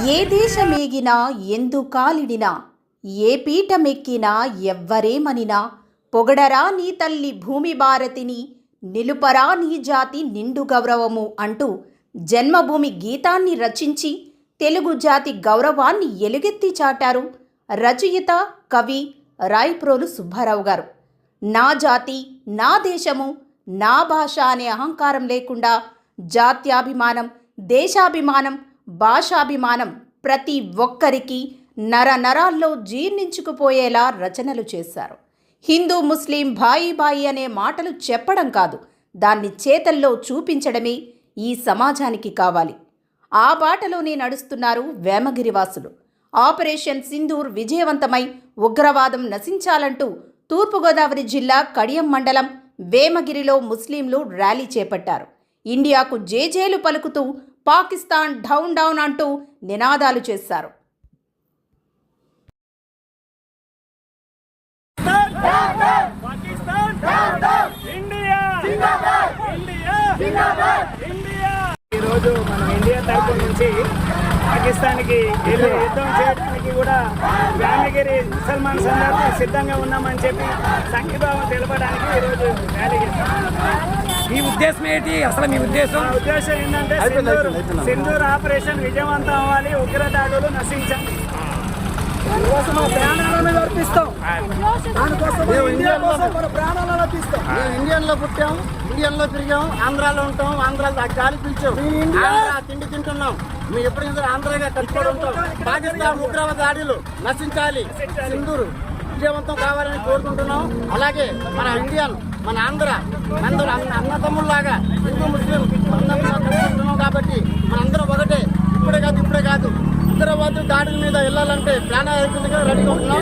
ఏ దేశమేగినా ఎందు కాలిడినా ఏ పీఠమెక్కినా ఎవ్వరేమనినా పొగడరా నీ తల్లి భూమి భారతిని నిలుపరా నీ జాతి నిండు గౌరవము అంటూ జన్మభూమి గీతాన్ని రచించి తెలుగు జాతి గౌరవాన్ని ఎలుగెత్తి చాటారు రచయిత కవి రాయప్రోలు సుబ్బారావు గారు. నా జాతి, నా దేశము, నా భాష అనే అహంకారం లేకుండా జాత్యాభిమానం, దేశాభిమానం, భాషాభిమానం ప్రతి ఒక్కరికి నరనరాల్లో జీర్ణించుకుపోయేలా రచనలు చేశారు. హిందూ ముస్లిం భాయి భాయి అనే మాటలు చెప్పడం కాదు, దాన్ని చేతల్లో చూపించడమే ఈ సమాజానికి కావాలి. ఆ బాటలోనే నడుస్తున్నారు వేమగిరివాసులు. ఆపరేషన్ సింధూర్ విజయవంతమై ఉగ్రవాదం నశించాలంటూ తూర్పుగోదావరి జిల్లా కడియం మండలం వేమగిరిలో ముస్లింలు ర్యాలీ చేపట్టారు. ఇండియాకు జేజేలు పలుకుతూ పాకిస్తాన్ డౌన్ డౌన్ అంటూ నినాదాలు చేశారు. ఈరోజు మనం ఇండియా తరపు నుంచి పాకిస్తాన్కి యుద్ధం చేయడానికి కూడా వేమగిరి ముసల్మాన్ సందర్భంగా సిద్ధంగా ఉన్నామని చెప్పి సంఘీభావం తెలపడానికి ఈరోజు ర్యాలీ చేస్తాం. మీ ఉద్దేశం ఏంటి? అసలు మీ ఉద్దేశం ఏంటంటే సింధూర్ ఆపరేషన్ విజయవంతం అవ్వాలి, ఉగ్రదాడులు నశించాలి. ఇండియన్లో పుట్టాం, ఇండియన్లో తిరిగాం, ఆంధ్రాలో ఉంటాం, ఆంధ్రాలో గాలి పిలిచాం, తిండి తింటున్నాం. మేము ఎప్పుడు ఆంధ్రాగా కట్టుబడి ఉంటాం. పాకిస్తాన్ ఉగ్రవాద దాడులు నశించాలి, సింధూరు విజయవంతం కావాలని కోరుకుంటున్నాం. అలాగే మన ఇండియన్, మన ఆంధ్ర అందరూ అన్నతమ్ముల్లాగా హిందూ ముస్లిం కలుసుకుంటున్నాం. కాబట్టి మనందరం ఒకటే. ఇప్పుడే కాదు ఉగ్రవాద దాడుల మీద వెళ్ళాలంటే ప్లాన్ రెడీగా ఉంటున్నాం.